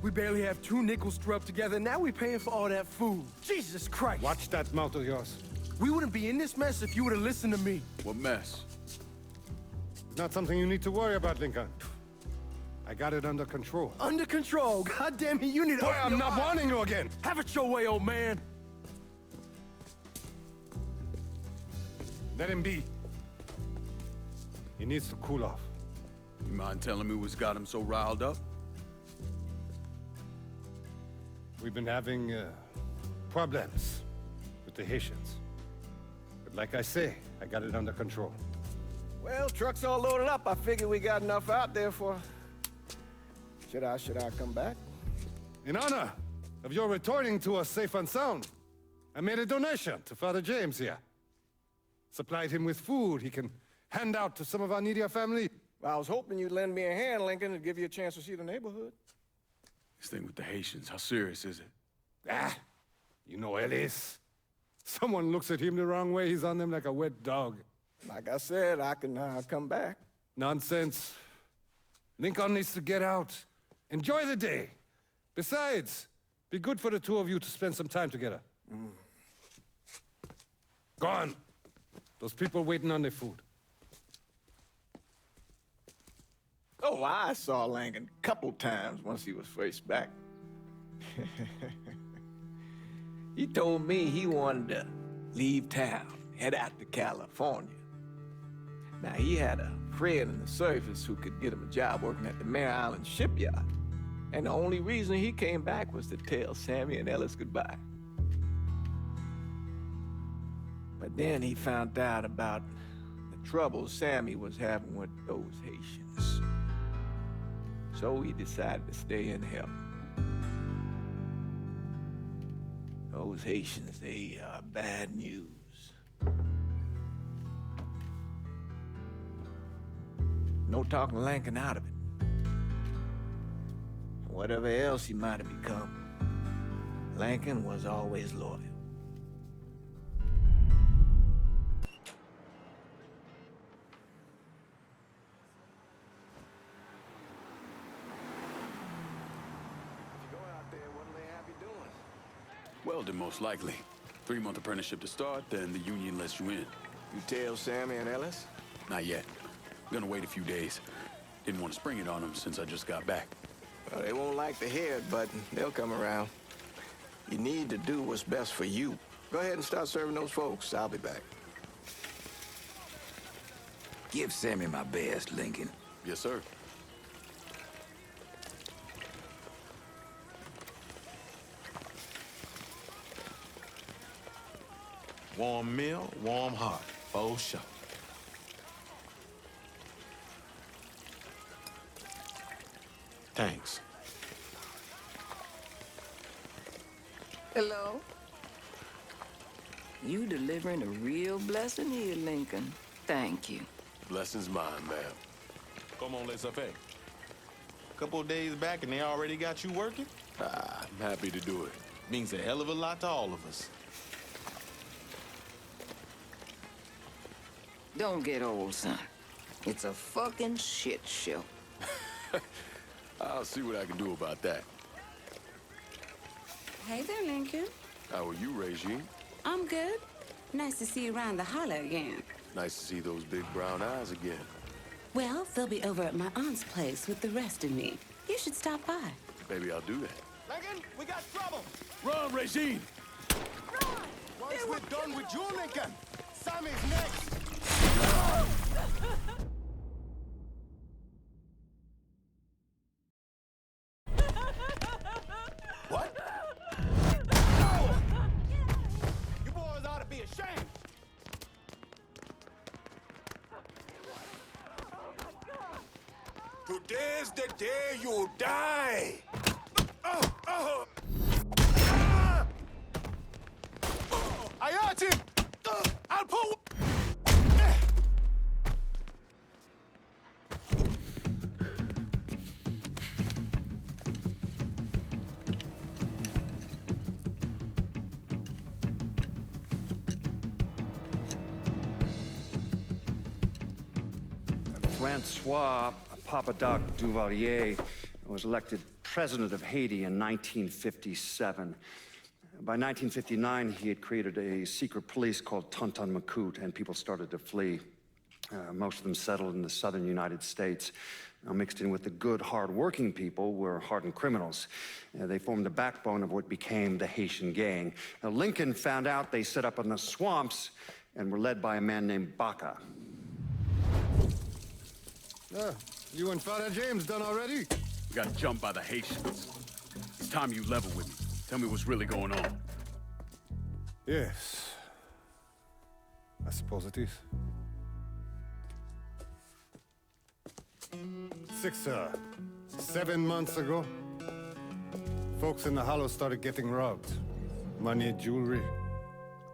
We barely have 2 nickels to rub together, now we paying for all that food. Jesus Christ! Watch that mouth of yours. We wouldn't be in this mess if you would've listened to me. What mess? It's not something you need to worry about, Lincoln. I got it under control. Under control? God damn it, you need to... Boy, I'm not warning you again! Have it your way, old man! Let him be. He needs to cool off. You mind telling me what's got him so riled up? We've been having, problems with the Haitians. But like I say, I got it under control. Well, truck's all loaded up. I figure we got enough out there for... Should I come back? In honor of your returning to us safe and sound, I made a donation to Father James here. Supplied him with food he can hand out to some of our needier family. Well, I was hoping you'd lend me a hand, Lincoln, and give you a chance to see the neighborhood. This thing with the Haitians, how serious is it? Ah, you know Ellis. Someone looks at him the wrong way, he's on them like a wet dog. Like I said, I can come back. Nonsense. Lincoln needs to get out. Enjoy the day. Besides, be good for the two of you to spend some time together. Go on. Those people waiting on their food. Oh, I saw Lincoln a couple times once he was first back. He told me he wanted to leave town, head out to California. Now, he had a friend in the service who could get him a job working at the Mare Island shipyard. And the only reason he came back was to tell Sammy and Ellis goodbye. But then he found out about the trouble Sammy was having with those Haitians. So he decided to stay and help. Those Haitians, they are bad news. No talking Lincoln out of it. Whatever else he might have become, Lincoln was always loyal. Welding, most likely. 3-month apprenticeship to start, then the union lets you in. You tell Sammy and Ellis? Not yet. Gonna wait a few days. Didn't want to spring it on them since I just got back. Well, they won't like the head button. They'll come around. You need to do what's best for you. Go ahead and start serving those folks. I'll be back. Give Sammy my best, Lincoln. Yes, sir. Warm meal, warm heart. For sure. Thanks. Hello? You delivering a real blessing here, Lincoln. Thank you. Blessings mine, ma'am. Come on, let's affect. Couple of days back and they already got you working? I'm happy to do it. Means a hell of a lot to all of us. Don't get old, son. It's a fucking shit show. I'll see what I can do about that. Hey there, Lincoln. How are you, Regine? I'm good. Nice to see you around the holler again. Nice to see those big brown eyes again. Well, they'll be over at my aunt's place with the rest of me. You should stop by. Maybe I'll do that. Lincoln, we got trouble! Run, Regine! Run! Once we're done with you, Lincoln, Sammy's next! What? No! You boys ought to be ashamed! Today's the day you die! I hurt him! I'll pull... Francois Papadoc Duvalier was elected president of Haiti in 1957. By 1959, he had created a secret police called Tonton Macoute, and people started to flee. Most of them settled in the southern United States. Mixed in with the good, hard-working people were hardened criminals. They formed the backbone of what became the Haitian gang. Now, Lincoln found out they set up in the swamps and were led by a man named Baca. You and Father James done already? We got jumped by the Haitians. It's time you level with me. Tell me what's really going on. Yes. I suppose it is. 7 months ago, folks in the Hollow started getting robbed. Money, jewelry,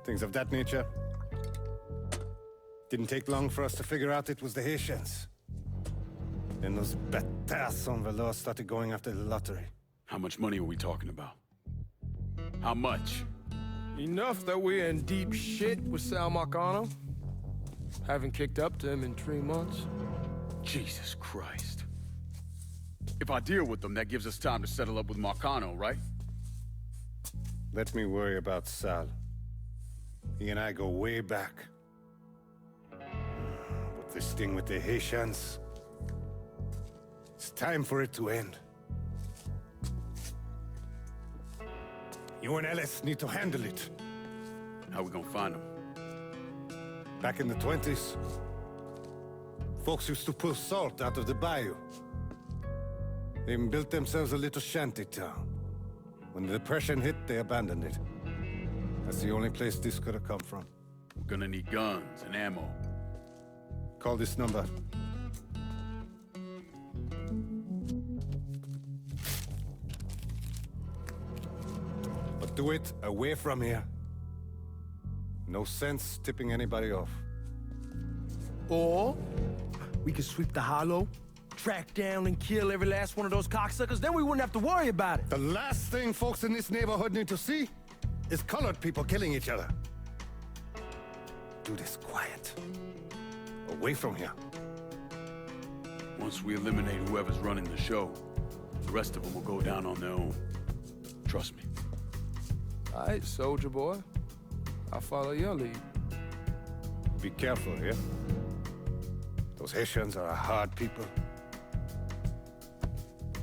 things of that nature. Didn't take long for us to figure out it was the Haitians. Then those bâtards on velours started going after the lottery. How much money are we talking about? How much? Enough that we're in deep shit with Sal Marcano. Haven't kicked up to him in 3 months. Jesus Christ. If I deal with them, that gives us time to settle up with Marcano, right? Let me worry about Sal. He and I go way back. But this thing with the Haitians, it's time for it to end. You and Ellis need to handle it. How we gonna find them? Back in the 20s, folks used to pull salt out of the bayou. They even built themselves a little shanty town. When the Depression hit, they abandoned it. That's the only place this could have come from. We're gonna need guns and ammo. Call this number. But do it away from here. No sense tipping anybody off. Or we could sweep the Hollow, track down and kill every last one of those cocksuckers, then we wouldn't have to worry about it. The last thing folks in this neighborhood need to see is colored people killing each other. Do this quiet. Away from here. Once we eliminate whoever's running the show, the rest of them will go down on their own. Trust me. All right, soldier boy. I'll follow your lead. Be careful here. Those Haitians are a hard people.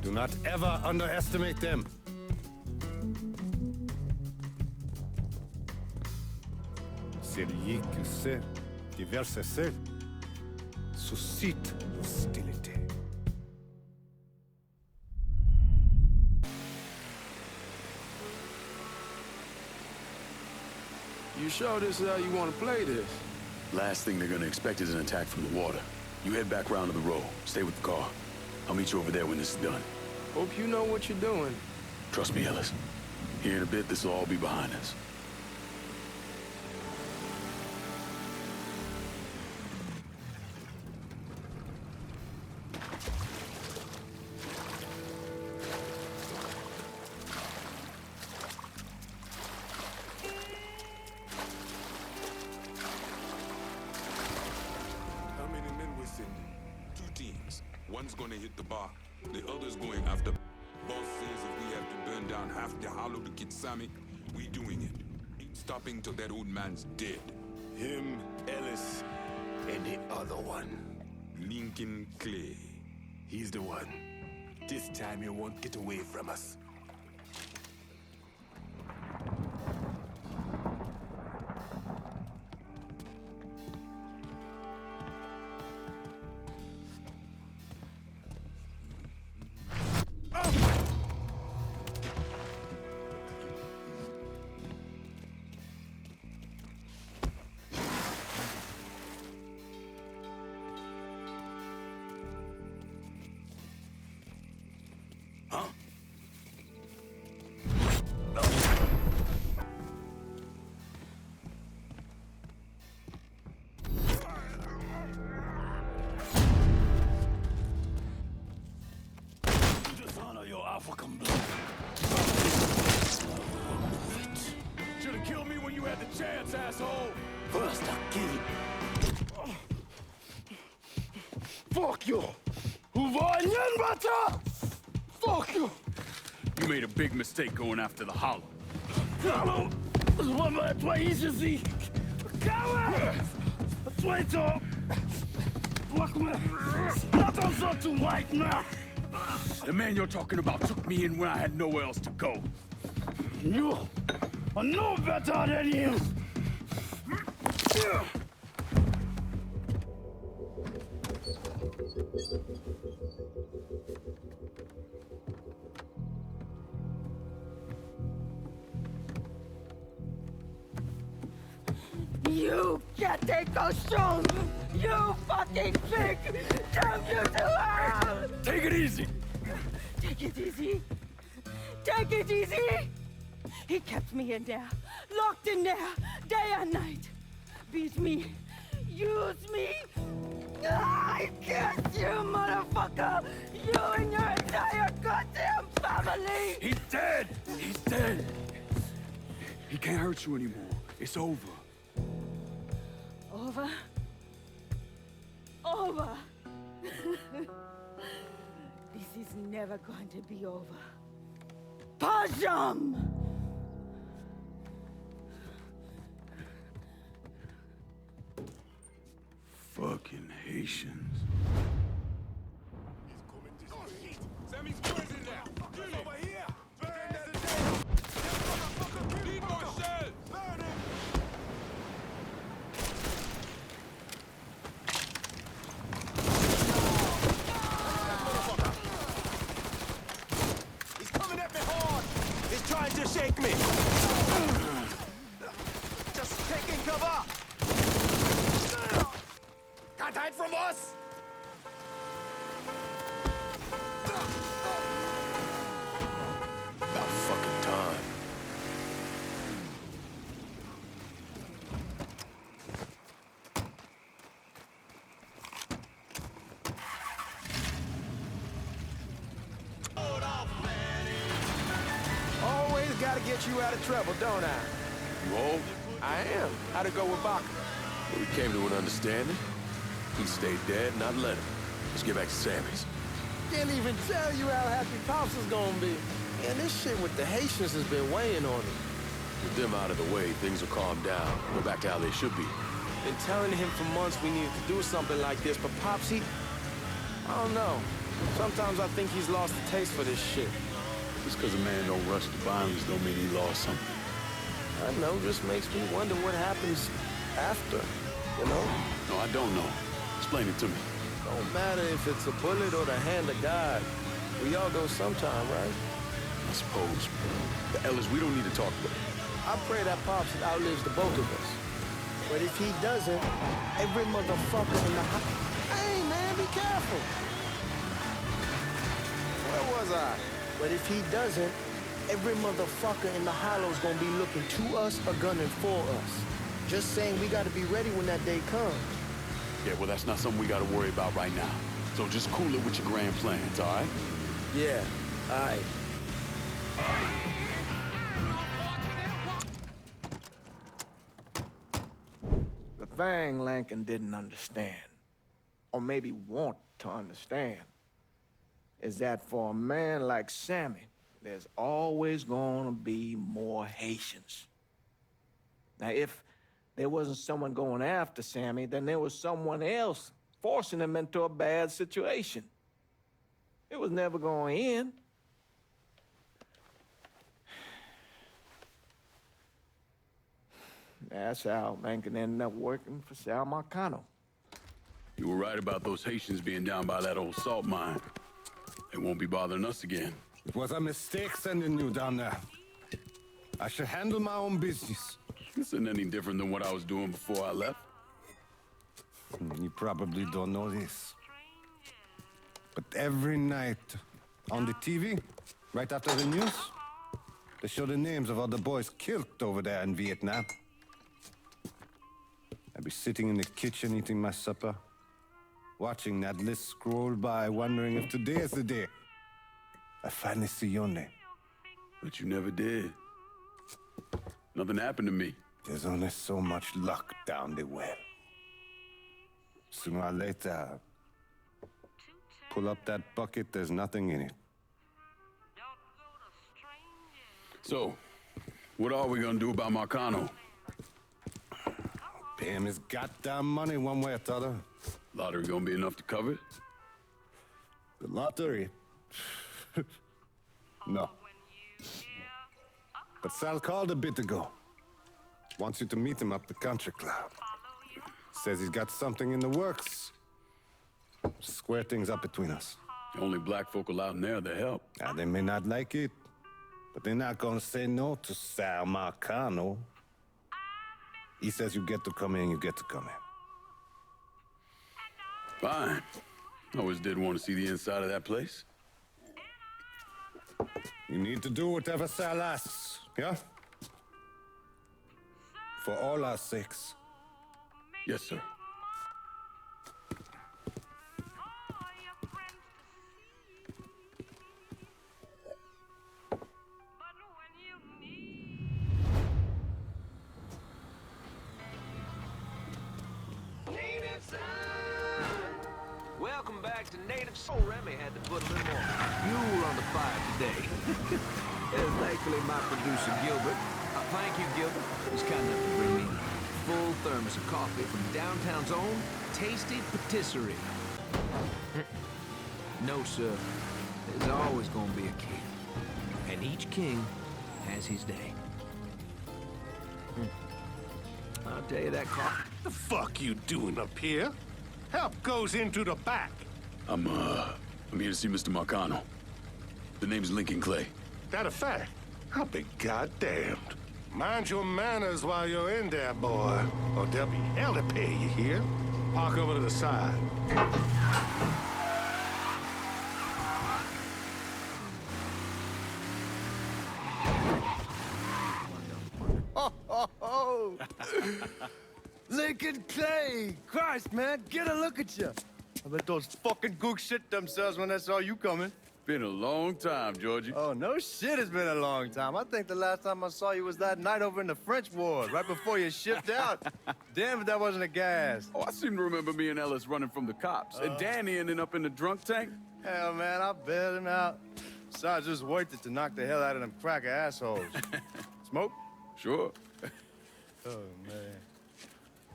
Do not ever underestimate them. Celui qui sait diverse celle suscite hostilité. You sure this is how you want to play this? Last thing they're gonna expect is an attack from the water. You head back round to the road. Stay with the car. I'll meet you over there when this is done. Hope you know what you're doing. Trust me, Ellis. Here in a bit, this will all be behind us. How many men we're sending? 2 teams. One's gonna hit the bar, the other's going after. Boss says if we have to burn down half the Hollow to get Sammy, we doing it. Ain't stopping till that old man's dead. Him, Ellis, and the other one. Lincoln Clay. He's the one. This time he won't get away from us. African blood. Should've killed me when you had the chance, asshole! First I kill. Fuck you! Vous voyez le matin? Fuck you! You made a big mistake going after the Hollow. Hollow! Toi ici! Coward! Toi toi! Attention to white man! The man you're talking about took me in when I had nowhere else to go. You are no better than him! You can't take caution! You fucking pig! Damn you to hell! Take it easy! Take it easy! Take it easy! He kept me in there, locked in there, day and night. Beat me, use me. I curse you, motherfucker! You and your entire goddamn family! He's dead! He's dead! He can't hurt you anymore. It's over. Over? Over! This is never going to be over. Pajam! Fucking Haitians. Sammy's boys in there! Kill him! Over here! Burn that Need more shells! Burn him! He's coming at me hard! He's trying to shake me! Just taking cover! Can't hide from us! About fucking time. Always gotta get you out of trouble, don't I? You old? I am. How'd it go with Baka? Well, we came to an understanding. He stayed dead, and I'd let him. Let's get back to Sammy's. Can't even tell you how happy Pops is gonna be. Man, this shit with the Haitians has been weighing on him. With them out of the way, things will calm down. Go back to how they should be. Been telling him for months we needed to do something like this, but Pops, I don't know. Sometimes I think he's lost the taste for this shit. Just because a man don't rush to violence don't mean he lost something. I know, just makes me wonder what happens after, you know? No, I don't know. Explain it to me. Don't matter if it's a bullet or the hand of God. We all go sometime, right? I suppose. But Ellis, we don't need to talk about it. I pray that Pops outlives the both of us. But if he doesn't, every motherfucker in the house... Hey, man, be careful. Where was I? But if he doesn't, every motherfucker in the hollow's gonna be looking to us or gunning for us. Just saying we gotta be ready when that day comes. Yeah, well, that's not something we gotta worry about right now. So just cool it with your grand plans, all right? Yeah, all right. The thing Lincoln didn't understand, or maybe want to understand, is that for a man like Sammy, there's always gonna be more Haitians. Now, if there wasn't someone going after Sammy, then there was someone else forcing him into a bad situation. It was never going to end. That's how Lincoln ended up working for Sal Marcano. You were right about those Haitians being down by that old salt mine. They won't be bothering us again. It was a mistake sending you down there. I should handle my own business. This isn't any different than what I was doing before I left. You probably don't know this. But every night on the TV, right after the news, they show the names of all the boys killed over there in Vietnam. I'd be sitting in the kitchen eating my supper, watching that list scroll by, wondering if today is the day I finally see your name. But you never did. Nothing happened to me. There's only so much luck down the well. Sooner or later, pull up that bucket, there's nothing in it. So, what are we gonna do about Marcano? Pay him his goddamn money one way or the other. Lottery gonna be enough to cover it? The lottery? No. But Sal called a bit ago. Wants you to meet him up the country club. Says he's got something in the works. Square things up between us. Only black folk allowed in there to help. They may not like it, but they're not gonna say no to Sal Marcano. He says you get to come in, you get to come in. Fine. Always did want to see the inside of that place. You need to do whatever Sal asks, yeah? For all our sakes. Yes, sir. Welcome back to Native Soul. Remy had to put a little more fuel on the fire today. Thankfully, my producer, Gilbert. Thank you, Gilbert. Was kind enough to bring me a full thermos of coffee from downtown's own Tasty Patisserie. No, sir. There's always gonna be a king. And each king has his day. I'll tell you that coffee. The fuck you doing up here? Help goes into the back. I'm here to see Mr. Marcano. The name's Lincoln Clay. That a fact? I'll be goddamned. Mind your manners while you're in there, boy. Or there'll be hell to pay, you hear? Park over to the side. Oh! Lincoln Clay! Christ, man, get a look at you. I bet those fucking gooks shit themselves when they saw you coming. Been a long time, Georgie. Oh, no shit, it's been a long time. I think the last time I saw you was that night over in the French ward, right before you shipped out. Damn if that wasn't a gas. Oh, I seem to remember me and Ellis running from the cops. And Danny ending up in the drunk tank. Hell, man, I bailed him out. Besides, just worth it to knock the hell out of them cracker assholes. Smoke? Sure. Oh, man.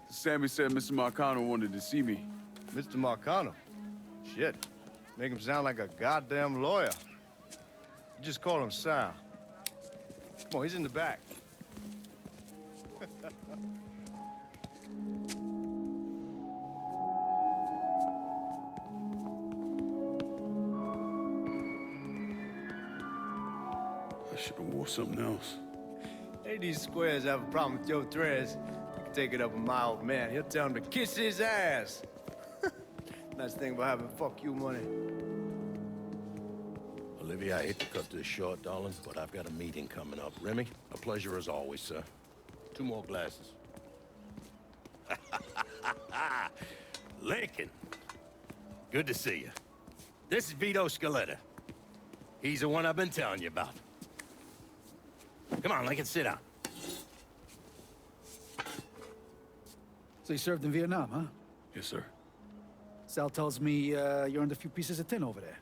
Sammy said Mr. Marcano wanted to see me. Mr. Marcano? Shit. Make him sound like a goddamn lawyer. You just call him Sal. Come on, he's in the back. I should have wore something else. Hey, these squares have a problem with your threads. You can take it up with my old man. He'll tell him to kiss his ass. Nice thing about having fuck you money. Olivia, I hate to cut this short, darling, but I've got a meeting coming up. Remy, a pleasure as always, sir. 2 more glasses. Lincoln. Good to see you. This is Vito Scaletta. He's the one I've been telling you about. Come on, Lincoln, sit down. So you served in Vietnam, huh? Yes, sir. Sal tells me you earned a few pieces of tin over there.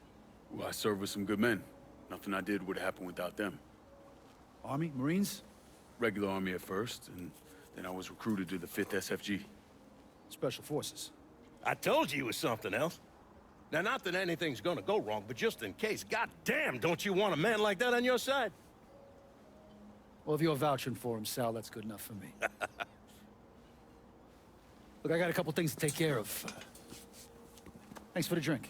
Well, I served with some good men. Nothing I did would have happened without them. Army? Marines? Regular Army at first, and then I was recruited to the 5th SFG. Special Forces. I told you it was something else. Now, not that anything's gonna go wrong, but just in case, goddamn, don't you want a man like that on your side? Well, if you're vouching for him, Sal, that's good enough for me. Look, I got a couple things to take care of. Thanks for the drink.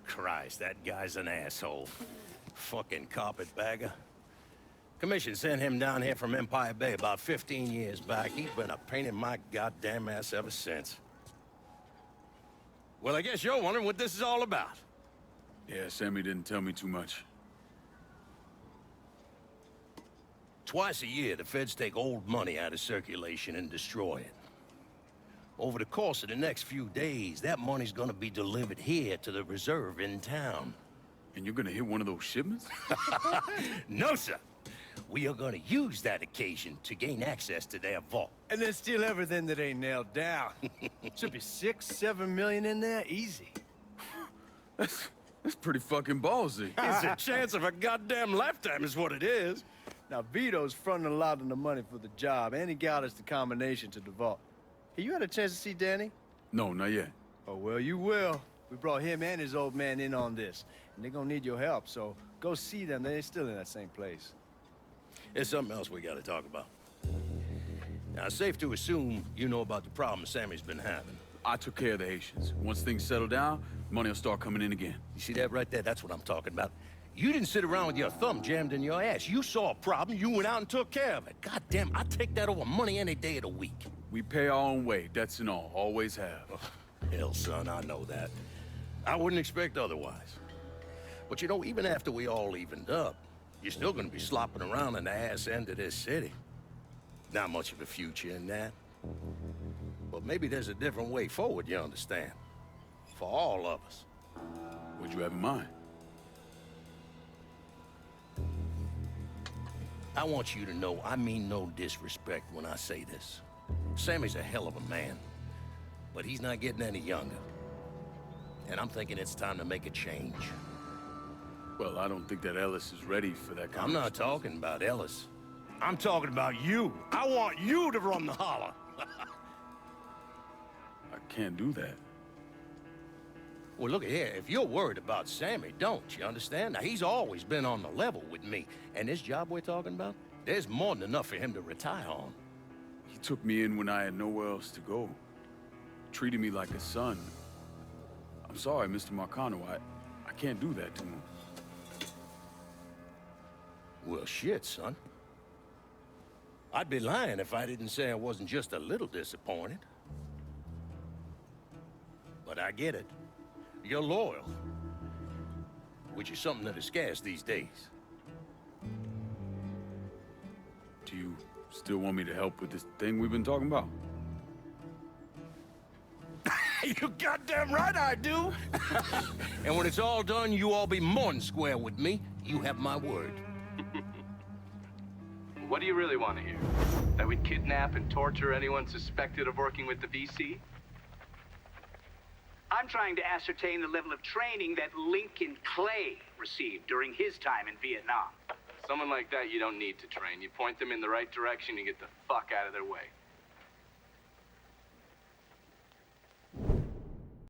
Christ, that guy's an asshole. Fucking carpetbagger. Commission sent him down here from Empire Bay about 15 years back. He's been a pain in my goddamn ass ever since. Well, I guess you're wondering what this is all about. Yeah, Sammy didn't tell me too much. Twice a year, the feds take old money out of circulation and destroy it. Over the course of the next few days, that money's gonna be delivered here to the reserve in town. And you're gonna hit one of those shipments? No, sir. We are gonna use that occasion to gain access to their vault. And then steal everything that ain't nailed down. Should be 6, 7 million in there, easy. That's pretty fucking ballsy. It's a chance of a goddamn lifetime is what it is. Now, Vito's fronting a lot of the money for the job, and he got us the combination to the vault. Hey, you had a chance to see Danny? No, not yet. Oh, well, you will. We brought him and his old man in on this, and they're gonna need your help, so go see them. They're still in that same place. There's something else we gotta talk about. Now, it's safe to assume you know about the problem Sammy's been having. I took care of the Haitians. Once things settle down, money will start coming in again. You see that right there? That's what I'm talking about. You didn't sit around with your thumb jammed in your ass. You saw a problem, you went out and took care of it. God damn, I'd take that over money any day of the week. We pay our own way, debts and all. Always have. Oh, hell, son, I know that. I wouldn't expect otherwise. But you know, even after we all evened up, you're still gonna be slopping around in the ass end of this city. Not much of a future in that. But maybe there's a different way forward, you understand? For all of us. What'd you have in mind? I want you to know I mean no disrespect when I say this. Sammy's a hell of a man, but he's not getting any younger. And I'm thinking it's time to make a change. Well, I don't think that Ellis is ready for that kind I'm not talking about Ellis. I'm talking about you. I want you to run the holler. I can't do that. Well, look here, if you're worried about Sammy, don't, you understand? Now, he's always been on the level with me, and this job we're talking about, there's more than enough for him to retire on. He took me in when I had nowhere else to go. Treated me like a son. I'm sorry, Mr. Marcano, I can't do that to him. Well, shit, son. I'd be lying if I didn't say I wasn't just a little disappointed. But I get it. You're loyal. Which is something that is scarce these days. Do you still want me to help with this thing we've been talking about? You goddamn right I do! And when it's all done, you all be more than square with me. You have my word. What do you really want to hear? That we'd kidnap and torture anyone suspected of working with the VC? I'm trying to ascertain the level of training that Lincoln Clay received during his time in Vietnam. Someone like that you don't need to train. You point them in the right direction and get the fuck out of their way.